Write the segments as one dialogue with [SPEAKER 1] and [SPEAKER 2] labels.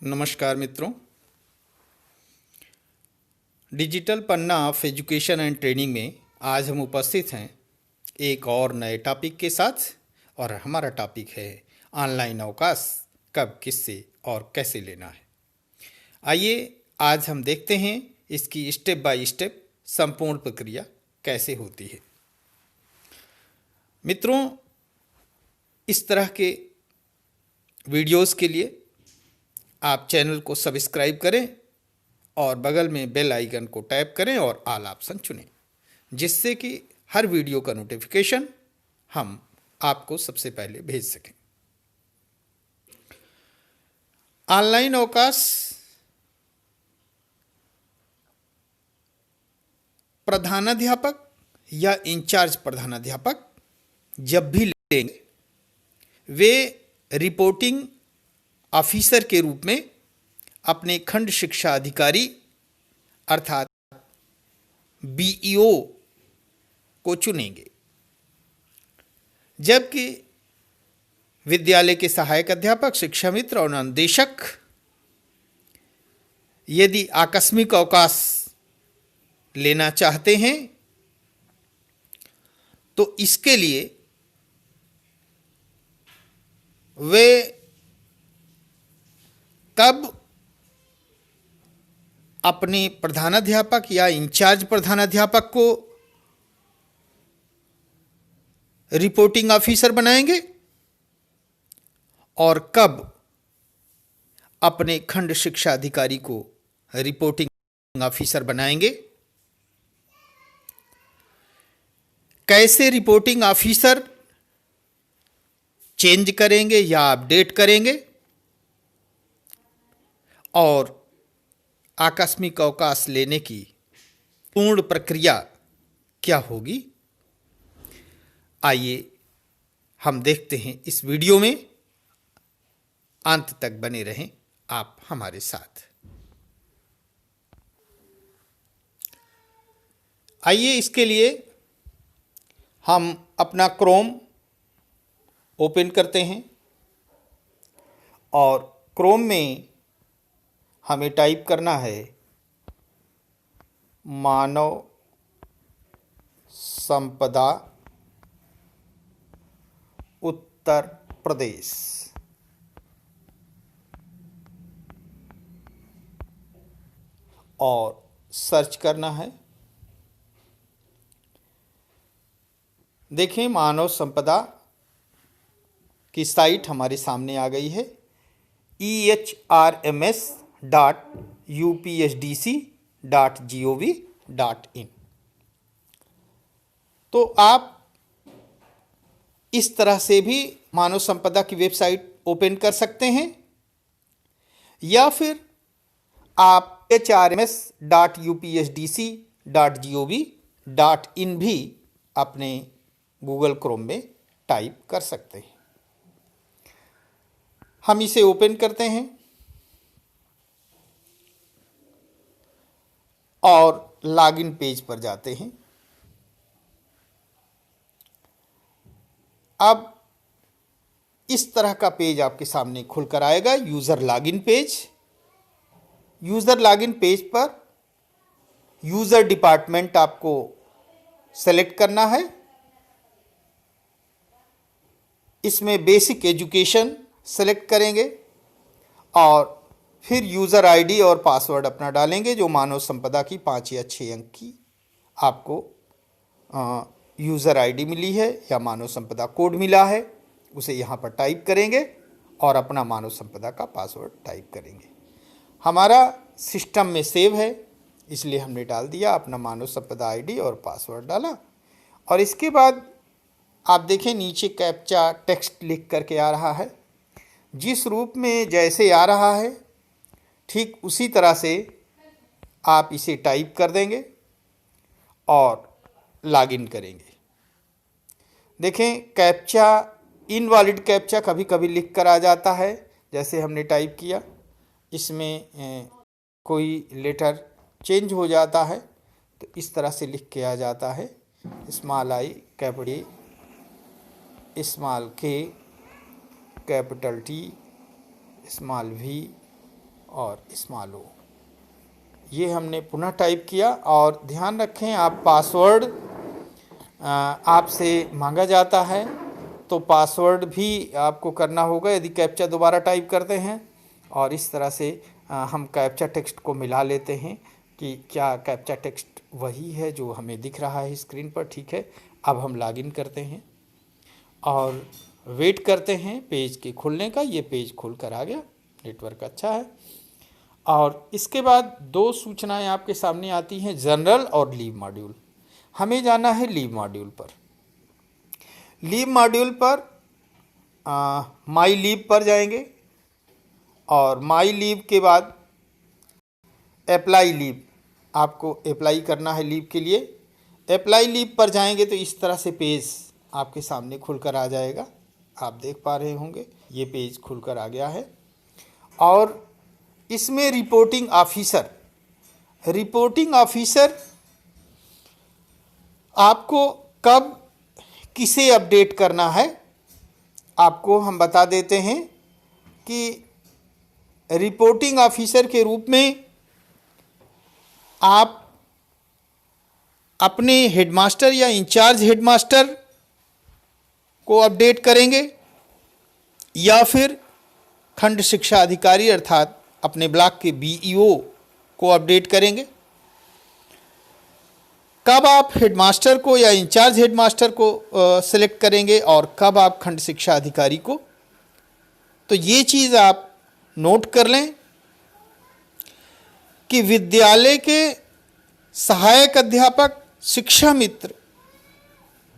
[SPEAKER 1] नमस्कार मित्रों। Digital Panna of education and training में आज हम उपस्थित हैं एक और नए टॉपिक के साथ। और हमारा टॉपिक है ऑनलाइन अवकाश कब, किससे और कैसे लेना है। आइए आज हम देखते हैं इसकी स्टेप बाय स्टेप संपूर्ण प्रक्रिया कैसे होती है। मित्रों, इस तरह के वीडियोस के लिए आप चैनल को सब्सक्राइब करें और बगल में बेल आइकन को टैप करें और ऑल ऑप्शन चुनें, जिससे कि हर वीडियो का नोटिफिकेशन हम आपको सबसे पहले भेज सकें। ऑनलाइन अवकाश प्रधानाध्यापक या इंचार्ज प्रधानाध्यापक जब भी लेंगे वे रिपोर्टिंग ऑफिसर के रूप में अपने खंड शिक्षा अधिकारी अर्थात बीईओ को चुनेंगे, जबकि विद्यालय के सहायक अध्यापक, शिक्षा मित्र और अनुदेशक यदि आकस्मिक अवकाश लेना चाहते हैं तो इसके लिए वे तब अपने प्रधानाध्यापक या इंचार्ज प्रधानाध्यापक को रिपोर्टिंग ऑफिसर बनाएंगे और कब अपने खंड शिक्षा अधिकारी को रिपोर्टिंग ऑफिसर बनाएंगे। कैसे रिपोर्टिंग ऑफिसर चेंज करेंगे या अपडेट करेंगे और आकस्मिक अवकाश लेने की पूर्ण प्रक्रिया क्या होगी, आइए हम देखते हैं इस वीडियो में। अंत तक बने रहें आप हमारे साथ। आइए इसके लिए हम अपना क्रोम ओपन करते हैं और क्रोम में हमें टाइप करना है मानव संपदा उत्तर प्रदेश और सर्च करना है। देखें, मानव संपदा की साइट हमारे सामने आ गई है ehrms.upsdc.gov.in। तो आप इस तरह से भी मानव संपदा की वेबसाइट ओपन कर सकते हैं, या फिर आप ehrms.upsdc.gov.in भी अपने गूगल क्रोम में टाइप कर सकते हैं। हम इसे ओपन करते हैं और लॉगिन पेज पर जाते हैं। अब इस तरह का पेज आपके सामने खुलकर आएगा, user login page. User login page पर यूज़र डिपार्टमेंट आपको सेलेक्ट करना है। इसमें बेसिक एजुकेशन सेलेक्ट करेंगे और फिर यूज़र आईडी और पासवर्ड अपना डालेंगे, जो मानव संपदा की 5 या 6 अंक की आपको यूज़र आईडी मिली है या मानव संपदा कोड मिला है, उसे यहाँ पर टाइप करेंगे और अपना मानव संपदा का पासवर्ड टाइप करेंगे। हमारा सिस्टम में सेव है, इसलिए हमने डाल दिया अपना मानव संपदा आईडी और पासवर्ड डाला। और इसके बाद आप देखें नीचे कैप्चा टेक्स्ट लिख करके आ रहा है। जिस रूप में जैसे आ रहा है ठीक उसी तरह से आप इसे टाइप कर देंगे और लॉगिन करेंगे। देखें, कैप्चा इनवैलिड कैप्चा कभी कभी लिख कर आ जाता है, जैसे हमने टाइप किया इसमें कोई लेटर चेंज हो जाता है, तो इस तरह से लिख के आ जाता है स्मॉल आई कैपिटल स्मॉल के कैपिटल टी स्मॉल वी और स्मॉल ओ। ये हमने पुनः टाइप किया और ध्यान रखें आप पासवर्ड आपसे मांगा जाता है तो पासवर्ड भी आपको करना होगा यदि कैप्चा दोबारा टाइप करते हैं। और इस तरह से हम कैप्चा टेक्स्ट को मिला लेते हैं कि क्या कैप्चा टेक्स्ट वही है जो हमें दिख रहा है स्क्रीन पर। ठीक है, अब हम लॉगिन करते हैं और वेट करते हैं पेज के खुलने का। ये पेज खुल कर आ गया, नेटवर्क अच्छा है। और इसके बाद दो सूचनाएं आपके सामने आती हैं, जनरल और लीव मॉड्यूल। हमें जाना है लीव मॉड्यूल पर। लीव मॉड्यूल पर माई लीव पर जाएंगे और माई लीव के बाद अप्लाई लीव, आपको अप्लाई करना है लीव के लिए। अप्लाई लीव पर जाएंगे तो इस तरह से पेज आपके सामने खुलकर आ जाएगा। आप देख पा रहे होंगे ये पेज खुलकर आ गया है। और इसमें रिपोर्टिंग ऑफिसर आपको कब किसे अपडेट करना है आपको हम बता देते हैं कि रिपोर्टिंग ऑफिसर के रूप में आप अपने हेडमास्टर या इंचार्ज हेडमास्टर को अपडेट करेंगे या फिर खंड शिक्षा अधिकारी अर्थात अपने ब्लॉक के बीईओ को अपडेट करेंगे। कब आप हेडमास्टर को या इंचार्ज हेडमास्टर को सिलेक्ट करेंगे और कब आप खंड शिक्षा अधिकारी को, तो ये चीज़ आप नोट कर लें कि विद्यालय के सहायक अध्यापक, शिक्षा मित्र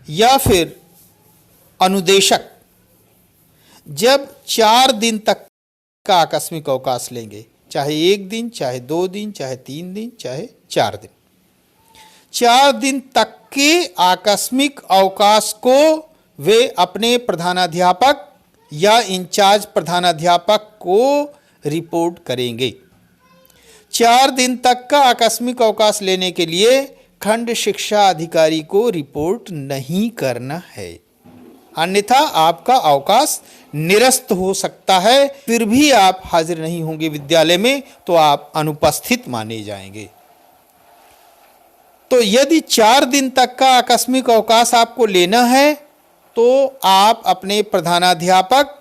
[SPEAKER 1] या फिर अनुदेशक जब 4 दिन तक का आकस्मिक अवकाश लेंगे, चाहे 1 दिन, चाहे 2 दिन, चाहे 3 दिन, चाहे 4 दिन, 4 दिन तक के आकस्मिक अवकाश को वे अपने प्रधानाध्यापक या इंचार्ज प्रधानाध्यापक को रिपोर्ट करेंगे। 4 दिन तक का आकस्मिक अवकाश लेने के लिए खंड शिक्षा अधिकारी को रिपोर्ट नहीं करना है, अन्यथा आपका अवकाश निरस्त हो सकता है। फिर भी आप हाजिर नहीं होंगे विद्यालय में तो आप अनुपस्थित माने जाएंगे। तो यदि 4 दिन तक का आकस्मिक अवकाश आपको लेना है तो आप अपने प्रधानाध्यापक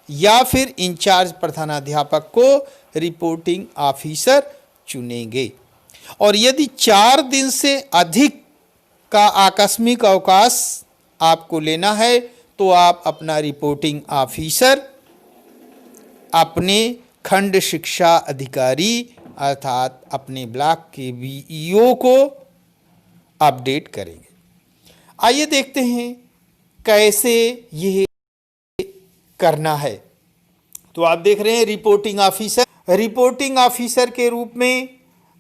[SPEAKER 1] या फिर इंचार्ज प्रधानाध्यापक को रिपोर्टिंग ऑफिसर चुनेंगे। और यदि 4 दिन से अधिक का आकस्मिक अवकाश आपको लेना है तो आप अपना रिपोर्टिंग ऑफिसर अपने खंड शिक्षा अधिकारी अर्थात अपने ब्लॉक के बीईओ को अपडेट करेंगे। आइए देखते हैं कैसे यह करना है। तो आप देख रहे हैं रिपोर्टिंग ऑफिसर के रूप में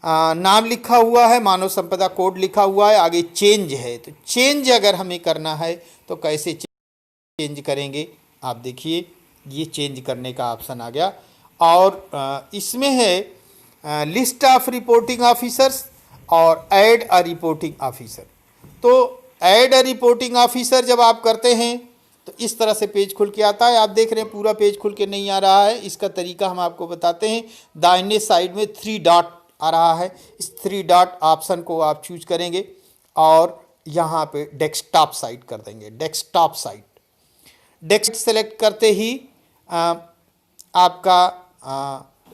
[SPEAKER 1] नाम लिखा हुआ है, मानव संपदा कोड लिखा हुआ है, आगे चेंज है। तो चेंज अगर हमें करना है तो कैसे चेंज करेंगे, आप देखिए ये चेंज करने का ऑप्शन आ गया। और इसमें है लिस्ट ऑफ रिपोर्टिंग ऑफिसर्स और ऐड अ रिपोर्टिंग ऑफिसर। तो ऐड अ रिपोर्टिंग ऑफिसर जब आप करते हैं तो इस तरह से पेज खुल के आता है। आप देख रहे हैं पूरा पेज खुल के नहीं आ रहा है, इसका तरीका हम आपको बताते हैं। दाहिने साइड में 3 डॉट आ रहा है, इस 3 डॉट ऑप्शन को आप चूज करेंगे और यहाँ पे डेस्कटॉप साइट कर देंगे। डेस्कटॉप डेस्क सेलेक्ट करते ही आपका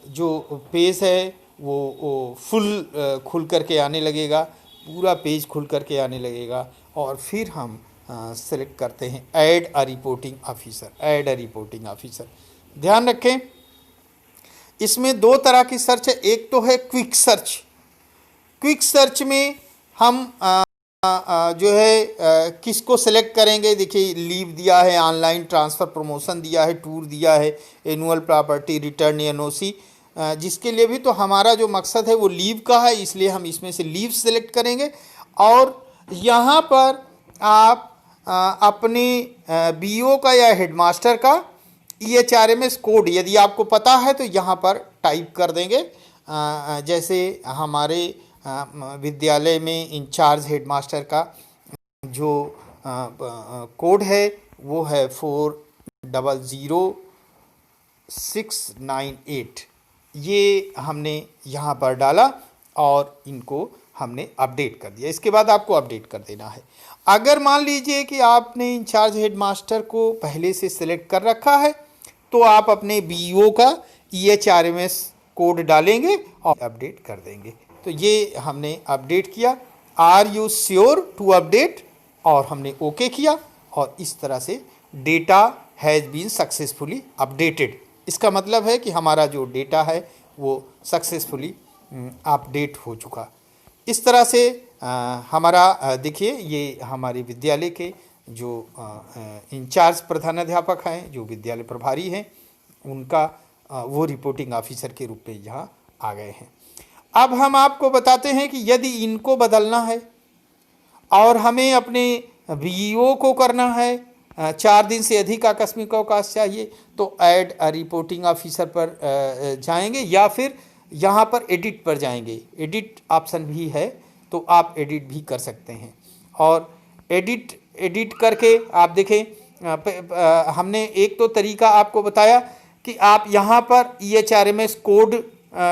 [SPEAKER 1] जो पेज है वो फुल खुल करके आने लगेगा, पूरा पेज खुल करके आने लगेगा। और फिर हम सेलेक्ट करते हैं ऐड अ रिपोर्टिंग ऑफिसर। ध्यान रखें इसमें 2 तरह की सर्च है। एक तो है क्विक सर्च में हम जो है किसको सेलेक्ट करेंगे। देखिए लीव दिया है, ऑनलाइन ट्रांसफ़र प्रमोशन दिया है, टूर दिया है, एनुअल प्रॉपर्टी रिटर्न एनओसी, जिसके लिए भी तो हमारा जो मकसद है वो लीव का है, इसलिए हम इसमें से लीव सेलेक्ट करेंगे। और यहाँ पर आप अपने बीओ का या हेडमास्टर का EHRMS कोड यदि आपको पता है तो यहाँ पर टाइप कर देंगे। जैसे हमारे विद्यालय में इंचार्ज हेडमास्टर का जो कोड है वो है 400698। ये हमने यहाँ पर डाला और इनको हमने अपडेट कर दिया। इसके बाद आपको अपडेट कर देना है। अगर मान लीजिए कि आपने इंचार्ज हेडमास्टर को पहले से सिलेक्ट कर रखा है तो आप अपने बीईओ का EHRMS कोड डालेंगे और अपडेट कर देंगे। तो ये हमने अपडेट किया। Are you sure to update, और हमने ओके किया और इस तरह से data has been successfully updated. इसका मतलब है कि हमारा जो डेटा है वो सक्सेसफुली अपडेट हो चुका। इस तरह से हमारा देखिए ये हमारे विद्यालय के जो इंचार्ज प्रधानाध्यापक हैं, जो विद्यालय प्रभारी हैं, उनका वो रिपोर्टिंग ऑफिसर के रूप में यहाँ आ गए हैं। अब हम आपको बताते हैं कि यदि इनको बदलना है और हमें अपने बीईओ को करना है, 4 दिन से अधिक आकस्मिक अवकाश चाहिए, तो ऐड अ रिपोर्टिंग ऑफिसर पर जाएंगे या फिर यहाँ पर एडिट पर जाएंगे। एडिट ऑप्शन भी है तो आप एडिट भी कर सकते हैं। और एडिट करके आप देखें, हमने एक तो तरीका आपको बताया कि आप यहाँ पर EHRMS कोड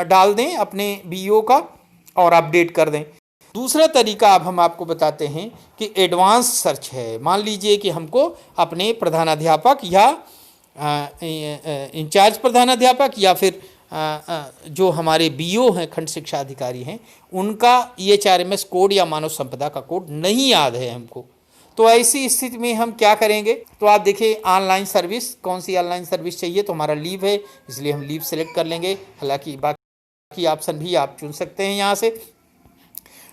[SPEAKER 1] डाल दें अपने बीईओ का और अपडेट कर दें। दूसरा तरीका अब हम आपको बताते हैं कि एडवांस सर्च है। मान लीजिए कि हमको अपने प्रधानाध्यापक या इंचार्ज प्रधानाध्यापक या फिर जो हमारे बीईओ हैं, खंड शिक्षा अधिकारी हैं, उनका EHRMS कोड या मानव संपदा का कोड नहीं याद है हमको। तो ऐसी स्थिति में हम क्या करेंगे? तो आप देखिए ऑनलाइन सर्विस, कौन सी ऑनलाइन सर्विस चाहिए, तो हमारा लीव है, इसलिए हम लीव सेलेक्ट कर लेंगे। हालांकि बाकी ऑप्शन भी आप चुन सकते हैं यहाँ से।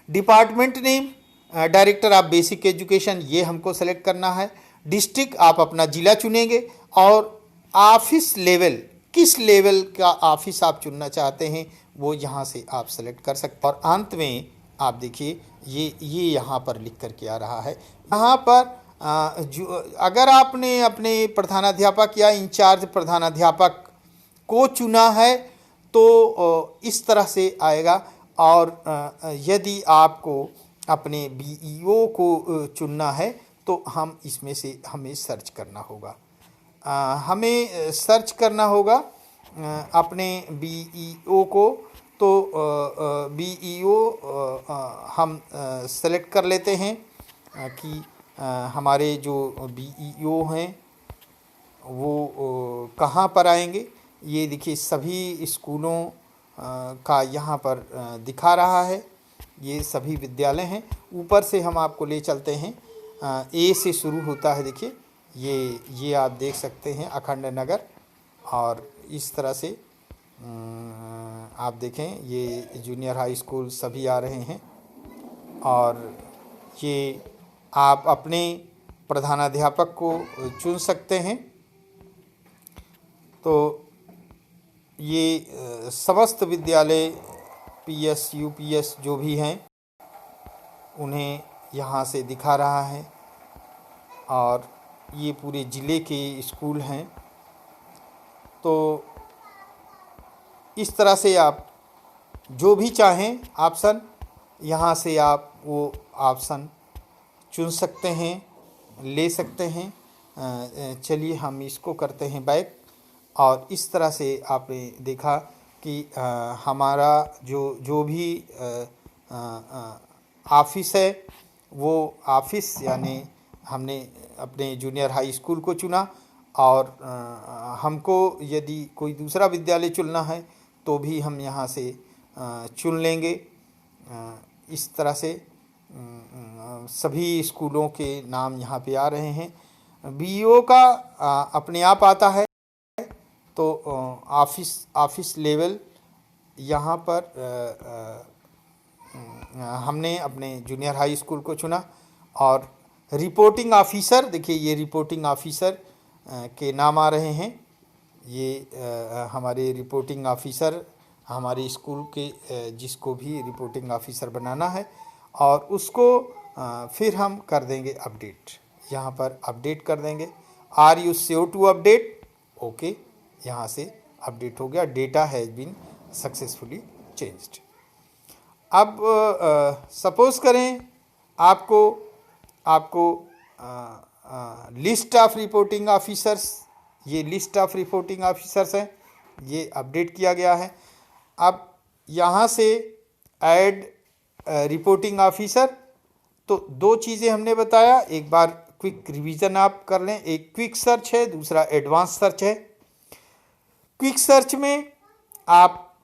[SPEAKER 1] Department name, director of basic education, ये हमको सेलेक्ट करना है। डिस्ट्रिक्ट आप अपना ज़िला चुनेंगे और ऑफिस लेवल, किस लेवल का ऑफिस आप चुनना चाहते हैं वो यहाँ से आप सेलेक्ट कर सकते हैं। और अंत में आप देखिए ये यहाँ पर लिख करके आ रहा है। यहाँ पर जो अगर आपने अपने प्रधानाध्यापक या इंचार्ज प्रधानाध्यापक को चुना है तो इस तरह से आएगा। और यदि आपको अपने बीईओ को चुनना है तो हम इसमें से हमें सर्च करना होगा। हमें सर्च करना होगा अपने बीईओ को। तो बीईओ हम सेलेक्ट कर लेते हैं कि हमारे जो बीईओ हैं वो कहाँ पर आएंगे। ये देखिए सभी स्कूलों का यहाँ पर दिखा रहा है, ये सभी विद्यालय हैं। ऊपर से हम आपको ले चलते हैं, ए से शुरू होता है। देखिए ये आप देख सकते हैं अखंड नगर, और इस तरह से आप देखें ये जूनियर हाई स्कूल सभी आ रहे हैं। और ये आप अपने प्रधानाध्यापक को चुन सकते हैं। तो ये समस्त विद्यालय पीएस यूपीएस जो भी हैं उन्हें यहाँ से दिखा रहा है, और ये पूरे ज़िले के स्कूल हैं। तो इस तरह से आप जो भी चाहें ऑप्शन, यहाँ से आप वो ऑप्शन चुन सकते हैं, ले सकते हैं। चलिए हम इसको करते हैं बैक। और इस तरह से आपने देखा कि हमारा जो भी ऑफिस है वो ऑफिस, यानी हमने अपने जूनियर हाई स्कूल को चुना। और हमको यदि कोई दूसरा विद्यालय चुनना है तो भी हम यहाँ से चुन लेंगे। इस तरह से सभी स्कूलों के नाम यहाँ पे आ रहे हैं। बीईओ का अपने आप आता है। तो ऑफिस लेवल यहाँ पर हमने अपने जूनियर हाई स्कूल को चुना। और रिपोर्टिंग ऑफिसर, देखिए ये रिपोर्टिंग ऑफिसर के नाम आ रहे हैं। ये हमारे रिपोर्टिंग ऑफिसर हमारे स्कूल के जिसको भी रिपोर्टिंग ऑफिसर बनाना है, और उसको फिर हम कर देंगे अपडेट। यहाँ पर अपडेट कर देंगे। Are you sure to update? Okay, यहाँ से अपडेट हो गया। Data has been successfully changed. अब सपोज़ करें आपको लिस्ट ऑफ रिपोर्टिंग ऑफिसर्स, ये लिस्ट ऑफ रिपोर्टिंग ऑफिसर्स हैं, ये अपडेट किया गया है। अब यहाँ से ऐड रिपोर्टिंग ऑफिसर, तो दो चीज़ें हमने बताया, एक बार क्विक रिवीजन आप कर लें। एक क्विक सर्च है, दूसरा एडवांस सर्च है। क्विक सर्च में आप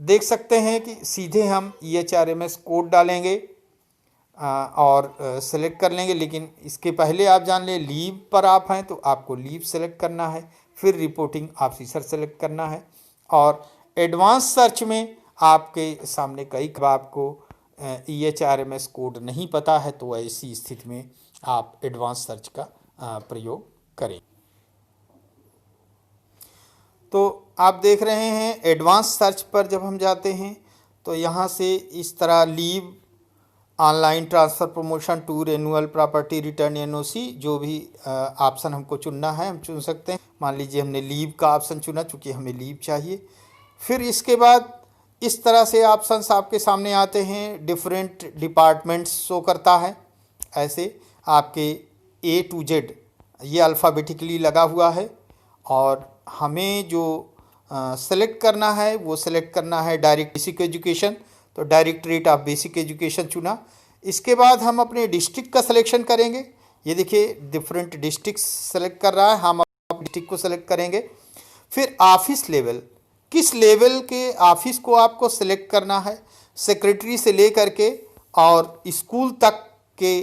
[SPEAKER 1] देख सकते हैं कि सीधे हम EHRMS कोड डालेंगे और सेलेक्ट कर लेंगे, लेकिन इसके पहले आप जान लें लीव पर आप हैं तो आपको लीव सेलेक्ट करना है, फिर रिपोर्टिंग ऑफिसर सेलेक्ट करना है। और एडवांस सर्च में आपके सामने कई आपको EHRMS कोड नहीं पता है, तो ऐसी स्थिति में आप एडवांस सर्च का प्रयोग करें। तो आप देख रहे हैं एडवांस सर्च पर जब हम जाते हैं तो यहाँ से इस तरह leave, online transfer, promotion, tour, annual, property return, NOC, जो भी ऑप्शन हमको चुनना है हम चुन सकते हैं। मान लीजिए हमने लीव का ऑप्शन चुना, चूँकि हमें लीव चाहिए। फिर इसके बाद इस तरह से ऑप्शंस आपके सामने आते हैं, डिफरेंट डिपार्टमेंट्स शो करता है। ऐसे आपके A to Z ये अल्फ़ाबेटिकली लगा हुआ है, और हमें जो सेलेक्ट करना है वो सेलेक्ट करना है डायरेक्ट बेसिक एजुकेशन, तो डायरेक्टरेट ऑफ बेसिक एजुकेशन चुना। इसके बाद हम अपने डिस्ट्रिक्ट का सिलेक्शन करेंगे। ये देखिए डिफरेंट डिस्ट्रिक्ट सेलेक्ट कर रहा है, हम अपने डिस्ट्रिक्ट को सेलेक्ट करेंगे। फिर ऑफिस लेवल, किस लेवल के ऑफिस को आपको सेलेक्ट करना है, सेक्रेटरी से ले करके और स्कूल तक के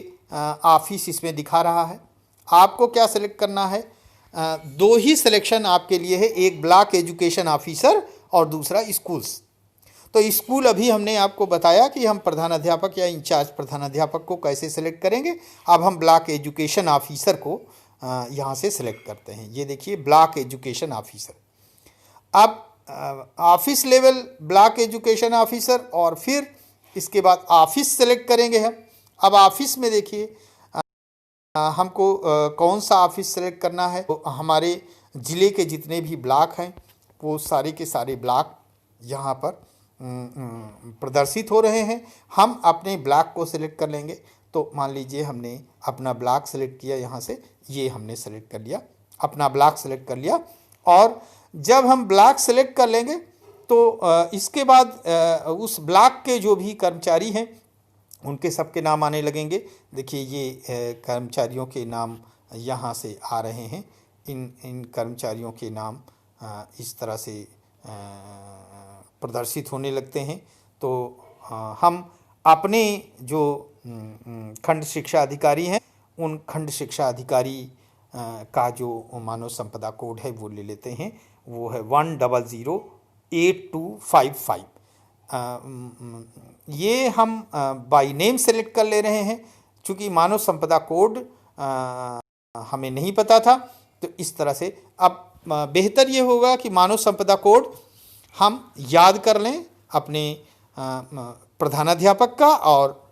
[SPEAKER 1] ऑफिस इसमें दिखा रहा है। आपको क्या सेलेक्ट करना है, दो ही सिलेक्शन आपके लिए है, एक ब्लॉक एजुकेशन ऑफिसर और दूसरा स्कूल्स। तो स्कूल अभी हमने आपको बताया कि हम प्रधानाध्यापक या इंचार्ज प्रधानाध्यापक को कैसे सेलेक्ट करेंगे। अब हम ब्लॉक एजुकेशन ऑफिसर को यहाँ से सेलेक्ट करते हैं। ये देखिए ब्लॉक एजुकेशन ऑफिसर। अब office level block education officer, और फिर इसके बाद ऑफिस सेलेक्ट करेंगे हम। अब ऑफिस में देखिए हमको कौन सा ऑफिस सेलेक्ट करना है। तो हमारे ज़िले के जितने भी ब्लॉक हैं वो सारे के सारे ब्लॉक यहाँ पर प्रदर्शित हो रहे हैं। हम अपने ब्लॉक को सिलेक्ट कर लेंगे। तो मान लीजिए हमने अपना ब्लॉक सेलेक्ट किया, यहाँ से ये हमने सेलेक्ट कर लिया, अपना ब्लॉक सेलेक्ट कर लिया। और जब हम ब्लॉक सेलेक्ट कर लेंगे तो इसके बाद उस ब्लॉक के जो भी कर्मचारी हैं उनके सबके नाम आने लगेंगे। देखिए ये कर्मचारियों के नाम यहाँ से आ रहे हैं। इन कर्मचारियों के नाम इस तरह से प्रदर्शित होने लगते हैं। तो हम अपने जो खंड शिक्षा अधिकारी हैं उन खंड शिक्षा अधिकारी का जो मानव संपदा कोड है वो ले लेते हैं। वो है 1008255। ये हम बाय नेम सेलेक्ट कर ले रहे हैं, चूँकि मानव संपदा कोड हमें नहीं पता था। तो इस तरह से अब बेहतर ये होगा कि मानव संपदा कोड हम याद कर लें अपने प्रधानाध्यापक का, और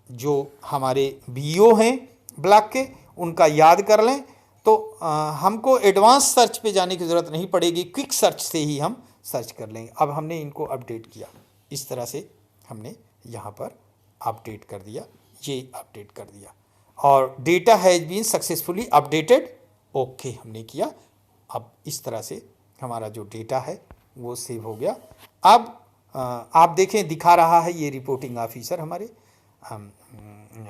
[SPEAKER 1] जो हमारे BO हैं ब्लॉक के उनका याद कर लें। तो हमको एडवांस सर्च पे जाने की ज़रूरत नहीं पड़ेगी, क्विक सर्च से ही हम सर्च कर लेंगे। अब हमने इनको अपडेट किया, इस तरह से हमने यहाँ पर अपडेट कर दिया, ये अपडेट कर दिया, और data has been successfully updated, okay हमने किया। अब इस तरह से हमारा जो डेटा है वो सेव हो गया। अब आप देखें दिखा रहा है ये रिपोर्टिंग ऑफिसर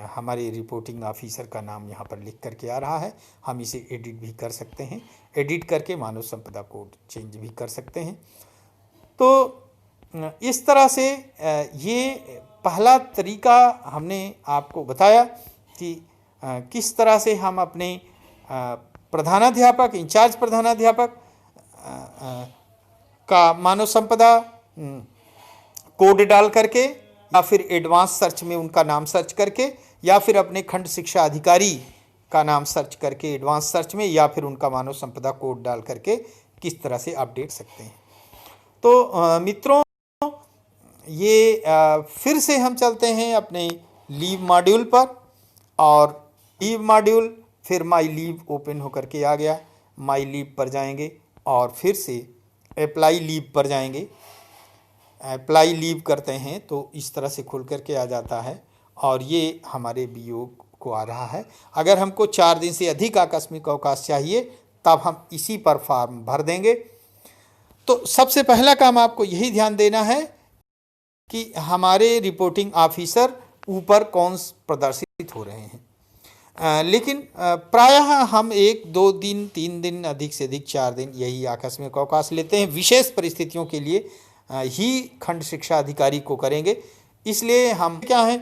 [SPEAKER 1] हमारे रिपोर्टिंग ऑफिसर का नाम यहाँ पर लिख करके आ रहा है। हम इसे एडिट भी कर सकते हैं, एडिट करके मानव संपदा कोड चेंज भी कर सकते हैं। तो इस तरह से ये पहला तरीका हमने आपको बताया कि किस तरह से हम अपने प्रधानाध्यापक, इंचार्ज प्रधानाध्यापक का मानव संपदा कोड डाल करके, या फिर एडवांस सर्च में उनका नाम सर्च करके, या फिर अपने खंड शिक्षा अधिकारी का नाम सर्च करके एडवांस सर्च में, या फिर उनका मानव संपदा कोड डाल करके किस तरह से अपडेट सकते हैं। तो मित्रों ये फिर से हम चलते हैं अपने लीव मॉड्यूल पर, और लीव मॉड्यूल फिर माई लीव ओपन होकर के आ गया। माई लीव पर जाएंगे और फिर से अप्लाई लीव पर जाएंगे। अप्लाई लीव करते हैं तो इस तरह से खुल करके आ जाता है, और ये हमारे BO को आ रहा है। अगर हमको 4 दिन से अधिक आकस्मिक अवकाश चाहिए तब हम इसी पर फॉर्म भर देंगे। तो सबसे पहला काम आपको यही ध्यान देना है कि हमारे रिपोर्टिंग ऑफिसर ऊपर कौन प्रदर्शित हो रहे हैं। लेकिन प्रायः हम 1-2 दिन 3 दिन अधिक से अधिक 4 दिन यही आकस्मिक अवकाश लेते हैं। विशेष परिस्थितियों के लिए ही खंड शिक्षा अधिकारी को करेंगे। इसलिए हम क्या है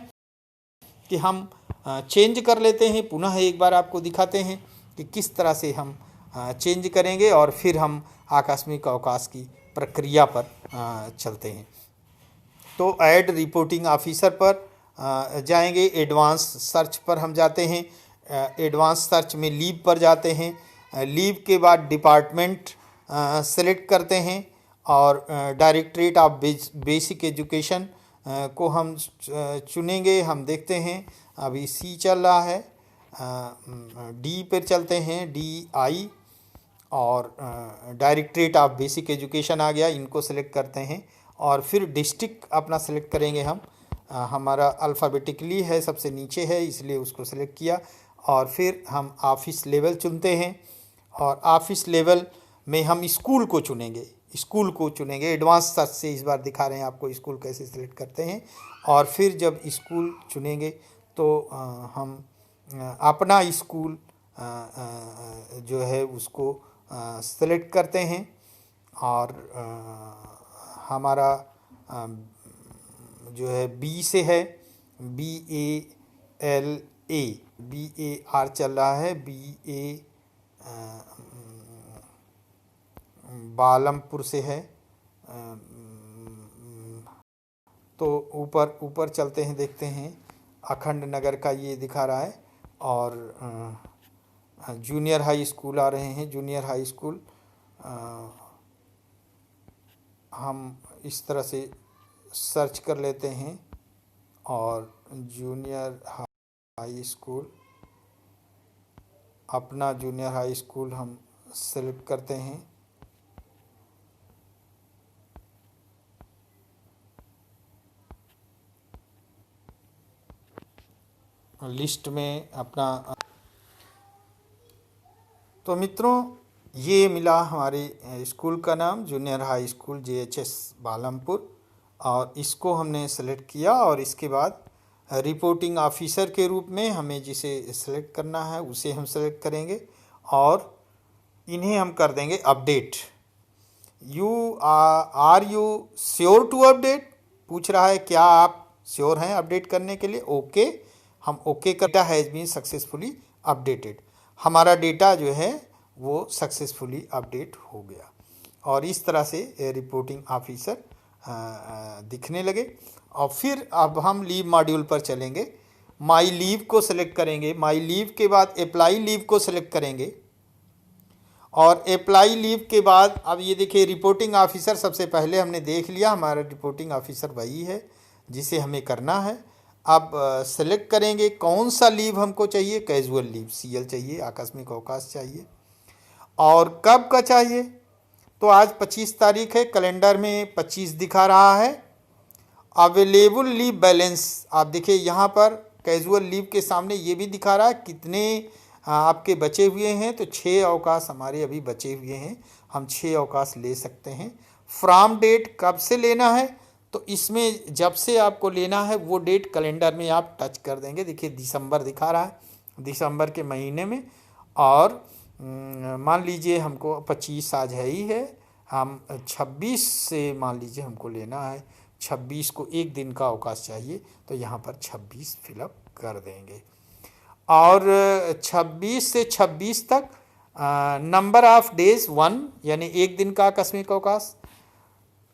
[SPEAKER 1] कि हम चेंज कर लेते हैं। पुनः एक बार आपको दिखाते हैं कि किस तरह से हम चेंज करेंगे और फिर हम आकस्मिक अवकाश की प्रक्रिया पर चलते हैं। तो ऐड रिपोर्टिंग ऑफिसर पर जाएंगे, एडवांस सर्च पर हम जाते हैं। एडवांस सर्च में लीव पर जाते हैं। लीव के बाद डिपार्टमेंट सेलेक्ट करते हैं और डायरेक्टरेट ऑफ बेसिक एजुकेशन को हम चुनेंगे। हम देखते हैं अभी सी चल रहा है, डी पर चलते हैं, DI और डायरेक्टरेट ऑफ बेसिक एजुकेशन आ गया, इनको सेलेक्ट करते हैं और फिर डिस्ट्रिक्ट अपना सेलेक्ट करेंगे हम। हमारा अल्फ़ाबेटिकली है, सबसे नीचे है इसलिए उसको सेलेक्ट किया और फिर हम ऑफिस लेवल चुनते हैं और ऑफिस लेवल में हम स्कूल को चुनेंगे। एडवांस सर्च से इस बार दिखा रहे हैं आपको स्कूल कैसे सेलेक्ट करते हैं। और फिर जब स्कूल चुनेंगे तो हम अपना स्कूल जो है उसको सेलेक्ट करते हैं और हमारा जो है बी से है, BAR चल रहा है, बालमपुर से है। तो ऊपर चलते हैं, देखते हैं अखंड नगर का ये दिखा रहा है और जूनियर हाई स्कूल आ रहे हैं। जूनियर हाई स्कूल हम इस तरह से सर्च कर लेते हैं और जूनियर हाई स्कूल, अपना जूनियर हाई स्कूल हम सेलेक्ट करते हैं। लिस्ट में अपना, तो मित्रों ये मिला हमारे स्कूल का नाम, junior high school JHS Balampur, और इसको हमने सेलेक्ट किया और इसके बाद रिपोर्टिंग ऑफिसर के रूप में हमें जिसे सेलेक्ट करना है उसे हम सेलेक्ट करेंगे और इन्हें हम कर देंगे update. Are you sure to update पूछ रहा है, क्या आप श्योर हैं अपडेट करने के लिए? ओके, हम ओके करता हैज़ बीन सक्सेसफुली अपडेटेड। हमारा डेटा जो है वो सक्सेसफुली अपडेट हो गया और इस तरह से रिपोर्टिंग ऑफिसर दिखने लगे। और फिर अब हम लीव मॉड्यूल पर चलेंगे। माई लीव को सेलेक्ट करेंगे। माई लीव के बाद अप्लाई लीव को सेलेक्ट करेंगे और अप्लाई लीव के बाद अब ये देखिए रिपोर्टिंग ऑफिसर सबसे पहले हमने देख लिया, हमारा रिपोर्टिंग ऑफिसर वही है जिसे हमें करना है। अब सेलेक्ट करेंगे कौन सा लीव हमको चाहिए। कैजुअल लीव CL चाहिए, आकस्मिक अवकाश चाहिए और कब का चाहिए। तो आज 25 तारीख है, कैलेंडर में 25 दिखा रहा है। अवेलेबल लीव बैलेंस आप देखिए यहाँ पर कैजुअल लीव के सामने ये भी दिखा रहा है कितने आपके बचे हुए हैं। तो 6 अवकाश हमारे अभी बचे हुए हैं, हम 6 अवकाश ले सकते हैं। फ्रॉम डेट कब से लेना है, तो इसमें जब से आपको लेना है वो डेट कैलेंडर में आप टच कर देंगे। देखिए दिसंबर दिखा रहा है, दिसंबर के महीने में, और मान लीजिए हमको 25 आज है ही है, हम 26 से मान लीजिए हमको लेना है। 26 को एक दिन का अवकाश चाहिए तो यहाँ पर 26 फिलअप कर देंगे और 26 से 26 तक नंबर ऑफ डेज 1 यानी एक दिन का आकस्मिक अवकाश।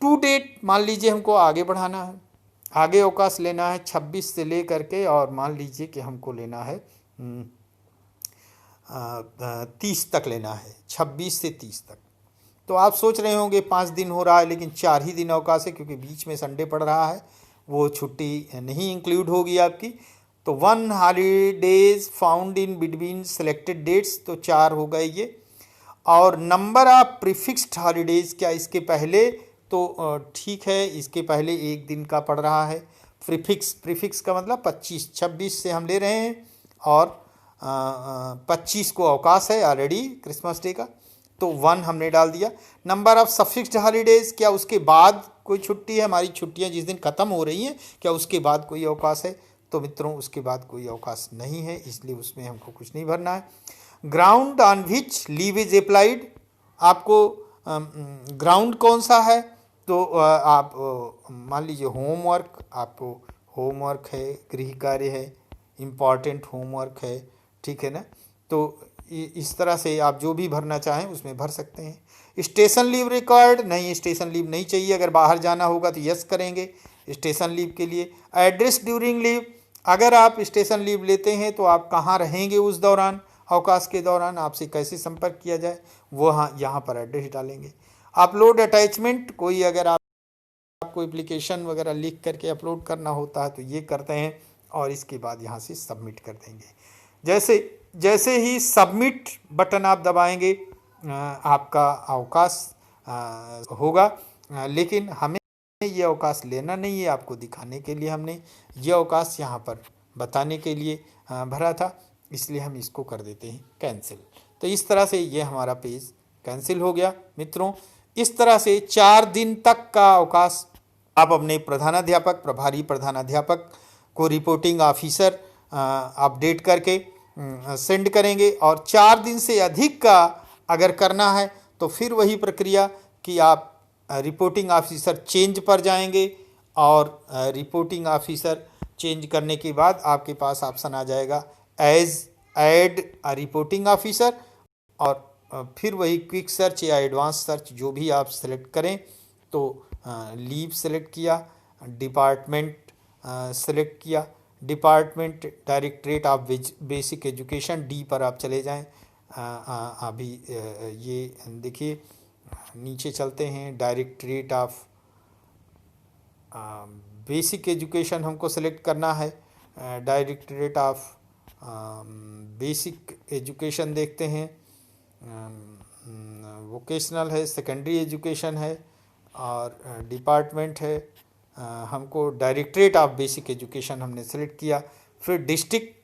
[SPEAKER 1] टू डेट मान लीजिए हमको आगे बढ़ाना है, आगे अवकाश लेना है 26 से ले करके, और मान लीजिए कि हमको लेना है 30 तक लेना है, 26 से 30 तक। तो आप सोच रहे होंगे 5 दिन हो रहा है लेकिन 4 ही दिन अवकाश है क्योंकि बीच में संडे पड़ रहा है, वो छुट्टी नहीं इंक्लूड होगी आपकी। तो 1 holidays found in between selected dates, तो 4 हो गए ये। और नंबर ऑफ प्रीफिक्स्ड हॉलीडेज, क्या इसके पहले, तो ठीक है इसके पहले एक दिन का पड़ रहा है। प्रीफिक्स का मतलब 26 से हम ले रहे हैं और 25 को अवकाश है ऑलरेडी क्रिसमस डे का, तो 1 हमने डाल दिया। नंबर ऑफ सफिक्स्ड हॉलीडेज, क्या उसके बाद कोई छुट्टी है, हमारी छुट्टियां जिस दिन ख़त्म हो रही हैं क्या उसके बाद कोई अवकाश है, तो मित्रों उसके बाद कोई अवकाश नहीं है, इसलिए उसमें हमको कुछ नहीं भरना है। Ground on which leave is applied, आपको ग्राउंड कौन सा है, तो आप मान लीजिए होमवर्क, आपको होमवर्क है, गृह कार्य है, इम्पॉर्टेंट होमवर्क है, ठीक है ना। तो इस तरह से आप जो भी भरना चाहें उसमें भर सकते हैं। स्टेशन लीव रिक्वायर्ड, नहीं स्टेशन लीव नहीं चाहिए, अगर बाहर जाना होगा तो यस करेंगे स्टेशन लीव के लिए। एड्रेस ड्यूरिंग लीव, अगर आप स्टेशन लीव लेते हैं तो आप कहाँ रहेंगे उस दौरान, अवकाश के दौरान आपसे कैसे संपर्क किया जाए, वो हाँ यहाँ पर एड्रेस डालेंगे। अपलोड अटैचमेंट, कोई अगर आपको एप्लीकेशन वगैरह लिख करके अपलोड करना होता है तो ये करते हैं और इसके बाद यहाँ से सबमिट कर देंगे। जैसे ही सबमिट बटन आप दबाएंगे आपका अवकाश होगा, लेकिन हमें ये अवकाश लेना नहीं है, आपको दिखाने के लिए हमने ये अवकाश यहाँ पर बताने के लिए भरा था, इसलिए हम इसको कर देते हैं कैंसिल। तो इस तरह से ये हमारा पेज कैंसिल हो गया। मित्रों इस तरह से 4 दिन तक का अवकाश आप अपने प्रधानाध्यापक, प्रभारी प्रधानाध्यापक को रिपोर्टिंग ऑफिसर अपडेट करके सेंड करेंगे, और 4 दिन से अधिक का अगर करना है तो फिर वही प्रक्रिया कि आप रिपोर्टिंग ऑफिसर चेंज पर जाएंगे, और रिपोर्टिंग ऑफिसर चेंज करने के बाद आपके पास ऑप्शन आ जाएगा as add a reporting officer, और फिर वही क्विक सर्च या एडवांस सर्च जो भी आप सेलेक्ट करें, तो लीव सेलेक्ट किया, डिपार्टमेंट सेलेक्ट किया, department directorate of basic education, D पर आप चले जाएं। अभी ये देखिए नीचे चलते हैं, डायरेक्टरेट ऑफ बेसिक एजुकेशन हमको सेलेक्ट करना है। डायरेक्टरेट ऑफ बेसिक एजुकेशन देखते हैं, वोकेशनल है, सेकेंडरी एजुकेशन है, और डिपार्टमेंट है, हमको डायरेक्टरेट ऑफ बेसिक एजुकेशन हमने सेलेक्ट किया। फिर डिस्ट्रिक्ट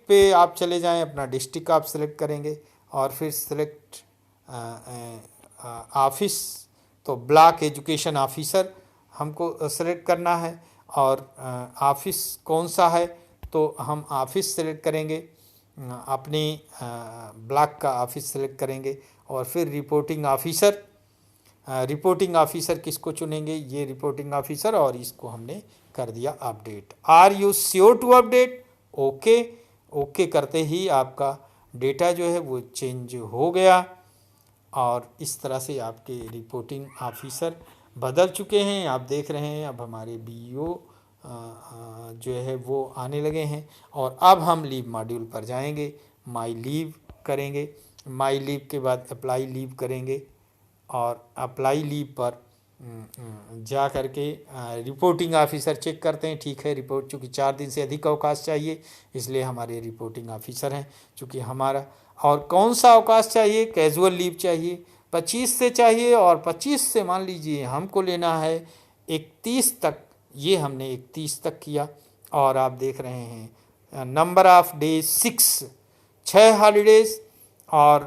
[SPEAKER 1] पे आप चले जाएं, अपना डिस्ट्रिक्ट आप सेलेक्ट करेंगे, और फिर सेलेक्ट ऑफिस, तो ब्लॉक एजुकेशन ऑफिसर हमको सेलेक्ट करना है, और ऑफिस कौन सा है तो हम ऑफिस सेलेक्ट करेंगे, अपने ब्लॉक का ऑफिस सेलेक्ट करेंगे, और फिर रिपोर्टिंग ऑफिसर किसको चुनेंगे, ये रिपोर्टिंग ऑफिसर, और इसको हमने कर दिया update. Are you sure to update, okay करते ही आपका डेटा जो है वो चेंज हो गया, और इस तरह से आपके रिपोर्टिंग ऑफिसर बदल चुके हैं। आप देख रहे हैं अब हमारे बीईओ जो है वो आने लगे हैं, और अब हम लीव मॉड्यूल पर जाएंगे, माई लीव करेंगे, माई लीव के बाद अप्लाई लीव करेंगे, और अप्लाई लीव पर जा करके रिपोर्टिंग ऑफिसर चेक करते हैं, ठीक है रिपोर्ट, चूँकि 4 दिन से अधिक अवकाश चाहिए इसलिए हमारे रिपोर्टिंग ऑफिसर हैं चूँकि हमारा। और कौन सा अवकाश चाहिए, कैजुअल लीव चाहिए, 25 से चाहिए, और 25 से मान लीजिए हमको लेना है 31 तक, ये हमने 31 तक किया, और आप देख रहे हैं नंबर ऑफ डेज 6 हॉलीडेज, और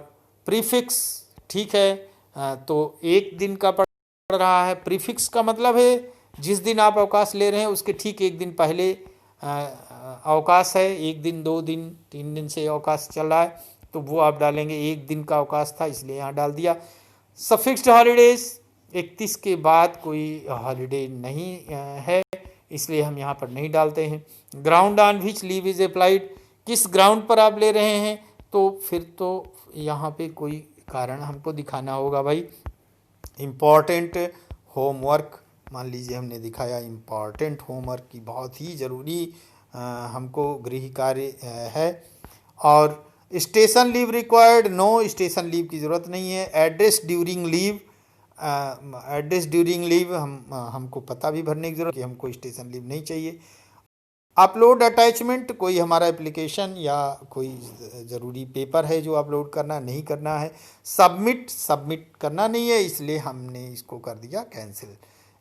[SPEAKER 1] प्रीफिक्स ठीक है, तो 1 दिन का पड़ रहा है। प्रीफिक्स का मतलब है जिस दिन आप अवकाश ले रहे हैं उसके ठीक 1 दिन पहले अवकाश है, 1 दिन 2 दिन 3 दिन से अवकाश चल रहा है, तो वो आप डालेंगे, 1 दिन का अवकाश था इसलिए यहाँ डाल दिया। सफिक्स्ड हॉलीडेज, 31 के बाद कोई हॉलीडे नहीं है इसलिए हम यहाँ पर नहीं डालते हैं। Ground on which leave is applied, किस ग्राउंड पर आप ले रहे हैं, तो फिर तो यहाँ पे कोई कारण हमको दिखाना होगा भाई। इम्पॉर्टेंट होमवर्क, मान लीजिए हमने दिखाया इम्पॉर्टेंट होमवर्क की बहुत ही ज़रूरी हमको गृह कार्य है। और station leave required, no station leave की ज़रूरत नहीं है। एड्रेस ड्यूरिंग लीव हमको पता भी भरने की ज़रूरत कि हमको स्टेशन लीव नहीं चाहिए। अपलोड अटैचमेंट, कोई हमारा एप्लीकेशन या कोई ज़रूरी पेपर है जो अपलोड करना नहीं करना है। सबमिट करना नहीं है इसलिए हमने इसको कर दिया कैंसिल,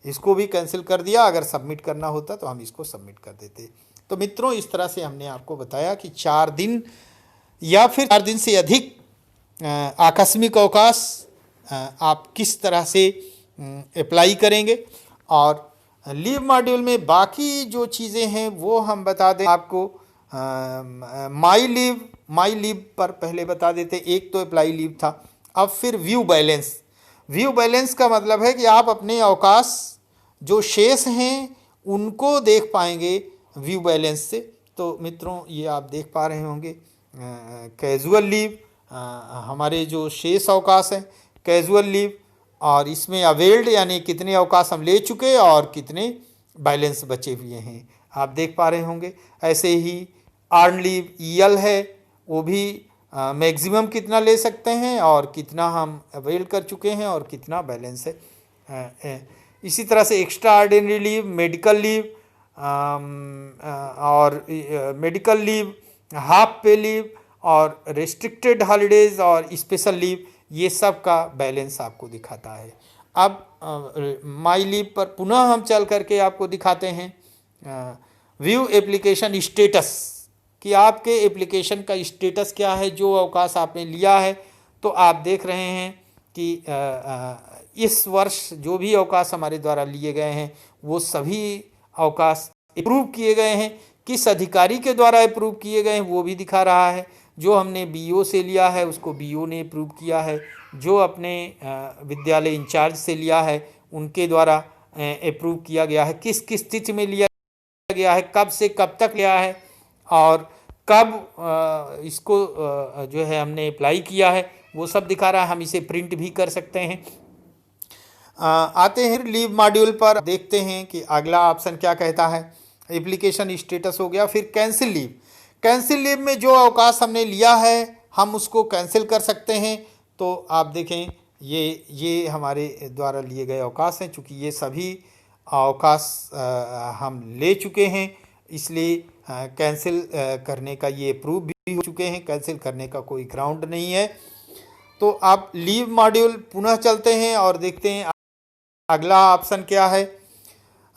[SPEAKER 1] इसको भी कैंसिल कर दिया। अगर सबमिट करना होता तो हम इसको सबमिट कर देते। तो मित्रों इस तरह से हमने आपको बताया कि 4 दिन या फिर 4 दिन से अधिक आकस्मिक अवकाश आप किस तरह से अप्लाई करेंगे। और लीव मॉड्यूल में बाकी जो चीज़ें हैं वो हम बता दें आपको। माई लीव पर पहले बता देते, एक तो अप्लाई लीव था। अब फिर व्यू बैलेंस। व्यू बैलेंस का मतलब है कि आप अपने अवकाश जो शेष हैं उनको देख पाएंगे व्यू बैलेंस से। तो मित्रों ये आप देख पा रहे होंगे कैजुअल लीव, हमारे जो शेष अवकाश हैं कैजुअल लीव, और इसमें अवेल्ड यानी कितने अवकाश हम ले चुके और कितने बैलेंस बचे हुए हैं आप देख पा रहे होंगे। ऐसे ही अर्न लीव ईएल है, वो भी मैक्सिमम कितना ले सकते हैं और कितना हम अवेल कर चुके हैं और कितना बैलेंस है। इसी तरह से extra ordinary leave, medical leave और मेडिकल लीव, हाफ पे लीव और रेस्ट्रिक्टेड हॉलीडेज और स्पेशल लीव, ये सब का बैलेंस आपको दिखाता है। अब माई लीव पर पुनः हम चल करके आपको दिखाते हैं व्यू एप्लीकेशन स्टेटस, कि आपके एप्लीकेशन का स्टेटस क्या है, जो अवकाश आपने लिया है। तो आप देख रहे हैं कि इस वर्ष जो भी अवकाश हमारे द्वारा लिए गए हैं वो सभी अवकाश अप्रूव किए गए हैं। किस अधिकारी के द्वारा अप्रूव किए गए हैं वो भी दिखा रहा है। जो हमने बीओ से लिया है उसको बीओ ने अप्रूव किया है, जो अपने विद्यालय इंचार्ज से लिया है उनके द्वारा अप्रूव किया गया है, किस किस तिथि में लिया गया है, कब से कब तक लिया है और कब इसको जो है हमने अप्लाई किया है, वो सब दिखा रहा है। हम इसे प्रिंट भी कर सकते हैं। आते हैं लीव मॉड्यूल पर, देखते हैं कि अगला ऑप्शन क्या कहता है। एप्लीकेशन स्टेटस हो गया, फिर कैंसिल लीव। कैंसिल लीव में जो अवकाश हमने लिया है हम उसको कैंसिल कर सकते हैं। तो आप देखें ये हमारे द्वारा लिए गए अवकाश हैं, चूँकि ये सभी अवकाश हम ले चुके हैं इसलिए कैंसिल करने का ये अप्रूव भी हो चुके हैं, कैंसिल करने का कोई ग्राउंड नहीं है। तो आप लीव मॉड्यूल पुनः चलते हैं और देखते हैं अगला ऑप्शन क्या है।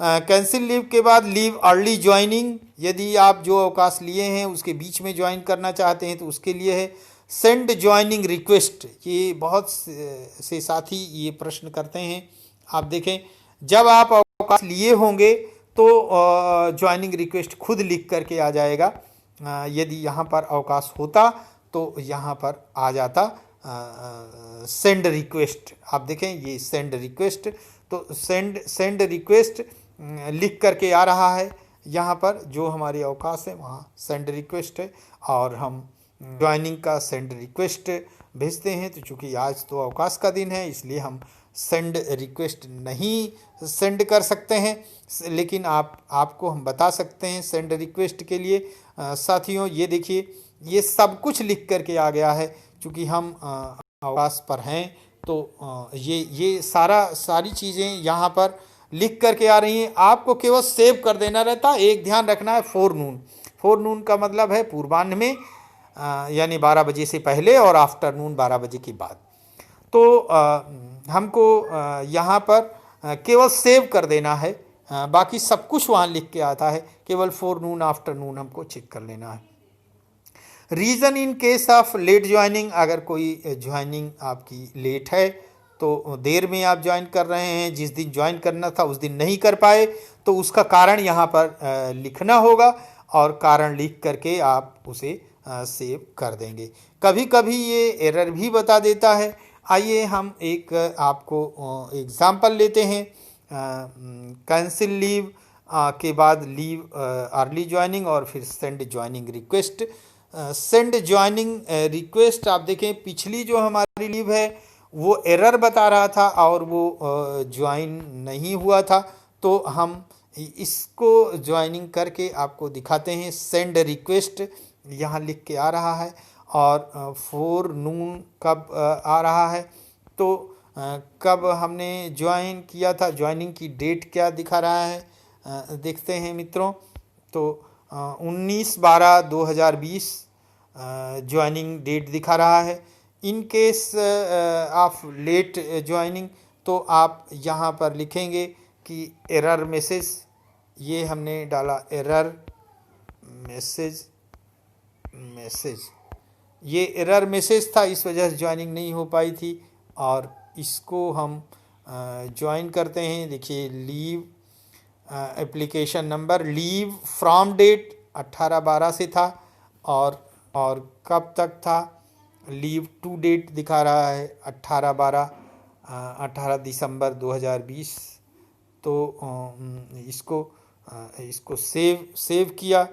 [SPEAKER 1] कैंसिल लीव के बाद लीव अर्ली ज्वाइनिंग, यदि आप जो अवकाश लिए हैं उसके बीच में ज्वाइन करना चाहते हैं तो उसके लिए है। सेंड ज्वाइनिंग रिक्वेस्ट, ये बहुत से साथी ये प्रश्न करते हैं। आप देखें जब आप अवकाश लिए होंगे तो ज्वाइनिंग रिक्वेस्ट खुद लिख करके आ जाएगा। यदि यहाँ पर अवकाश होता तो यहाँ पर आ जाता सेंड रिक्वेस्ट। आप देखें ये सेंड रिक्वेस्ट, तो सेंड रिक्वेस्ट लिख करके आ रहा है यहाँ पर। जो हमारे अवकाश है वहाँ सेंड रिक्वेस्ट है और हम ज्वाइनिंग का सेंड रिक्वेस्ट भेजते हैं। तो चूँकि आज तो अवकाश का दिन है इसलिए हम सेंड रिक्वेस्ट नहीं सेंड कर सकते हैं, लेकिन आपको हम बता सकते हैं सेंड रिक्वेस्ट के लिए। साथियों ये देखिए ये सब कुछ लिख करके आ गया है। चूँकि हम अवकाश पर हैं तो ये सारी चीज़ें यहाँ पर लिख करके आ रही हैं। आपको केवल सेव कर देना रहता है। एक ध्यान रखना है, फोर नून का मतलब है पूर्वाह्न में, यानी 12 बजे से पहले और आफ्टरनून 12 बजे के बाद। तो हमको यहाँ पर केवल सेव कर देना है, बाकी सब कुछ वहाँ लिख के आता है। केवल फोरनून आफ्टरनून हमको चेक कर लेना है। Reason in case of late joining, अगर कोई ज्वाइनिंग आपकी लेट है तो देर में आप ज्वाइन कर रहे हैं, जिस दिन ज्वाइन करना था उस दिन नहीं कर पाए तो उसका कारण यहाँ पर लिखना होगा और कारण लिख करके आप उसे सेव कर देंगे। कभी कभी ये एरर भी बता देता है। आइए हम एक आपको एग्ज़ाम्पल लेते हैं। कैंसिल लीव के बाद लीव अर्ली ज्वाइनिंग और फिर send joining request. Send joining request आप देखें पिछली जो हमारी लीव है वो एरर बता रहा था और वो ज्वाइन नहीं हुआ था, तो हम इसको ज्वाइनिंग करके आपको दिखाते हैं। सेंड रिक्वेस्ट यहाँ लिख के आ रहा है और फोरनून कब आ रहा है, तो कब हमने ज्वाइन किया था, ज्वाइनिंग की डेट क्या दिखा रहा है देखते हैं मित्रों। तो 19/12/2020 ज्वाइनिंग डेट दिखा रहा है। In case of late joining तो आप यहाँ पर लिखेंगे कि एरर मैसेज, ये हमने डाला एरर मैसेज ये एरर मैसेज था, इस वजह से ज्वाइनिंग नहीं हो पाई थी। और इसको हम ज्वाइन करते हैं। देखिए leave application number, leave from date 18/12 से था और कब तक था, लीव टू डेट दिखा रहा है 18 दिसंबर 2020। तो इसको सेव किया,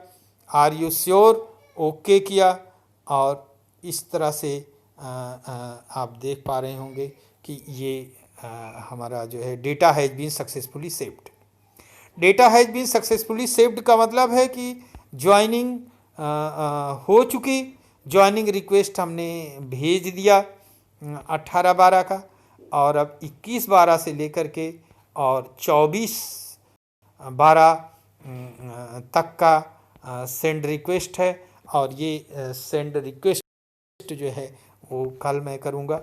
[SPEAKER 1] आर यू श्योर, ओके किया। और इस तरह से आप देख पा रहे होंगे कि ये हमारा जो है data has been successfully saved. Data has been successfully saved का मतलब है कि ज्वाइनिंग हो चुकी, ज्वाइनिंग रिक्वेस्ट हमने भेज दिया 18/12 का, और अब 21/12 से लेकर के और 24/12 तक का सेंड रिक्वेस्ट है। और ये सेंड रिक्वेस्ट जो है वो कल मैं करूँगा।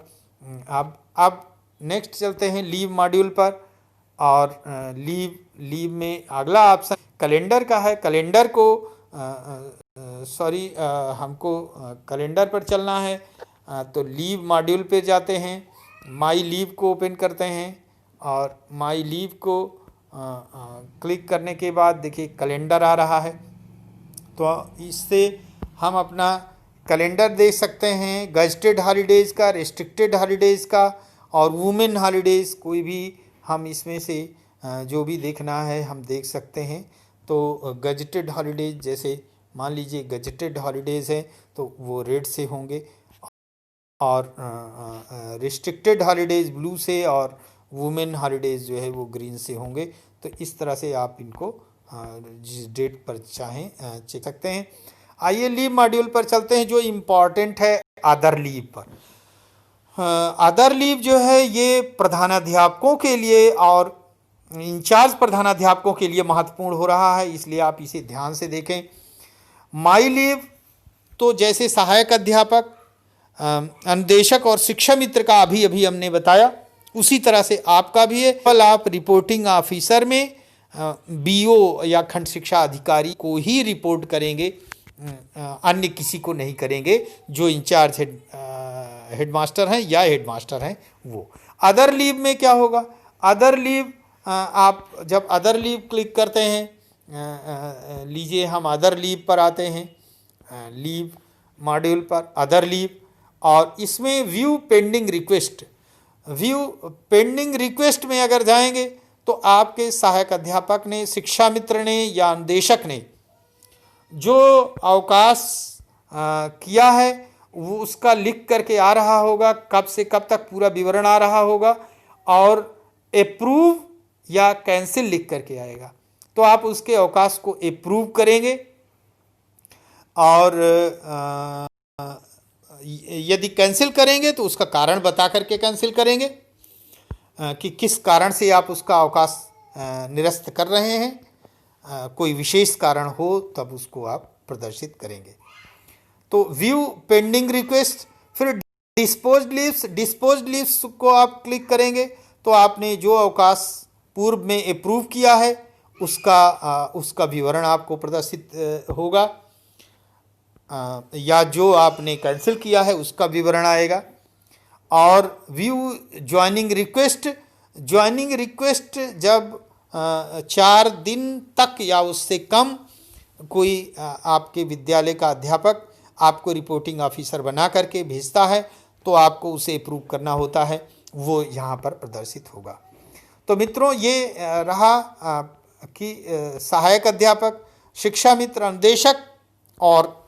[SPEAKER 1] अब नेक्स्ट चलते हैं लीव मॉड्यूल पर। और लीव में अगला ऑप्शन कैलेंडर का है। कैलेंडर को हमको कैलेंडर पर चलना है। तो लीव मॉड्यूल पे जाते हैं, माई लीव को ओपन करते हैं और माई लीव को क्लिक करने के बाद देखिए कैलेंडर आ रहा है। तो इससे हम अपना कैलेंडर देख सकते हैं, गजटेड हॉलीडेज़ का, रेस्ट्रिक्टेड हॉलीडेज़ का और वुमेन हॉलीडेज़, कोई भी हम इसमें से जो भी देखना है हम देख सकते हैं। तो गजटेड हॉलीडेज़, जैसे मान लीजिए गजटेड हॉलीडेज़ है तो वो रेड से होंगे, और रिस्ट्रिक्टेड हॉलीडेज़ ब्लू से, और वुमेन हॉलीडेज़ जो है वो ग्रीन से होंगे। तो इस तरह से आप इनको जिस डेट पर चाहें चेक सकते हैं। आइए लीव मॉड्यूल पर चलते हैं, जो इम्पॉर्टेंट है अदर लीव पर। अदर लीव जो है ये प्रधानाध्यापकों के लिए और इंचार्ज प्रधानाध्यापकों के लिए महत्वपूर्ण हो रहा है, इसलिए आप इसे ध्यान से देखें। माई लीव तो जैसे सहायक अध्यापक, अनुदेशक और शिक्षा मित्र का अभी हमने बताया, उसी तरह से आपका भी है। कल आप रिपोर्टिंग ऑफिसर में बीओ या खंड शिक्षा अधिकारी को ही रिपोर्ट करेंगे, अन्य किसी को नहीं करेंगे, जो इंचार्ज हेडमास्टर हैं या हेडमास्टर हैं वो। अदर लीव में क्या होगा, अदर लीव आप जब अदर लीव क्लिक करते हैं, लीजिए हम अदर लीव पर आते हैं, लीव मॉड्यूल पर अदर लीव, और इसमें view pending request, view pending request में अगर जाएंगे तो आपके सहायक अध्यापक ने, शिक्षा मित्र ने या अनुदेशक ने जो अवकाश किया है वो उसका लिख करके आ रहा होगा, कब से कब तक पूरा विवरण आ रहा होगा, और अप्रूव या कैंसिल लिख करके आएगा। तो आप उसके अवकाश को अप्रूव करेंगे, और यदि कैंसिल करेंगे तो उसका कारण बता करके कैंसिल करेंगे कि किस कारण से आप उसका अवकाश निरस्त कर रहे हैं। कोई विशेष कारण हो तब उसको आप प्रदर्शित करेंगे। तो व्यू पेंडिंग रिक्वेस्ट, फिर डिस्पोज्ड लीव्स को आप क्लिक करेंगे तो आपने जो अवकाश पूर्व में अप्रूव किया है उसका विवरण आपको प्रदर्शित होगा, या जो आपने कैंसिल किया है उसका विवरण आएगा। और व्यू ज्वाइनिंग रिक्वेस्ट जब 4 दिन तक या उससे कम कोई आपके विद्यालय का अध्यापक आपको रिपोर्टिंग ऑफिसर बना करके भेजता है तो आपको उसे अप्रूव करना होता है, वो यहाँ पर प्रदर्शित होगा। तो मित्रों ये रहा कि सहायक अध्यापक, शिक्षा मित्र, अनुदेशक और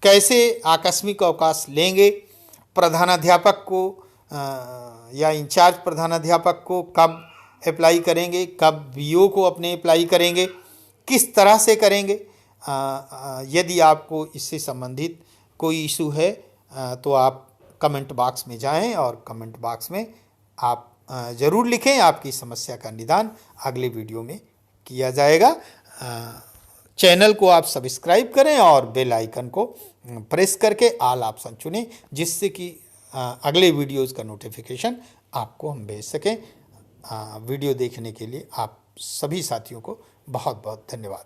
[SPEAKER 1] कैसे आकस्मिक अवकाश लेंगे, प्रधानाध्यापक को या इंचार्ज प्रधानाध्यापक को कब अप्लाई करेंगे, कब बीओ को अपने अप्लाई करेंगे, किस तरह से करेंगे। यदि आपको इससे संबंधित कोई इशू है तो आप कमेंट बॉक्स में जाएं और कमेंट बॉक्स में आप ज़रूर लिखें, आपकी समस्या का निदान अगले वीडियो में किया जाएगा। चैनल को आप सब्सक्राइब करें और बेल आइकन को प्रेस करके ऑल ऑप्शन चुनें, जिससे कि अगले वीडियोस का नोटिफिकेशन आपको हम भेज सकें। वीडियो देखने के लिए आप सभी साथियों को बहुत बहुत धन्यवाद।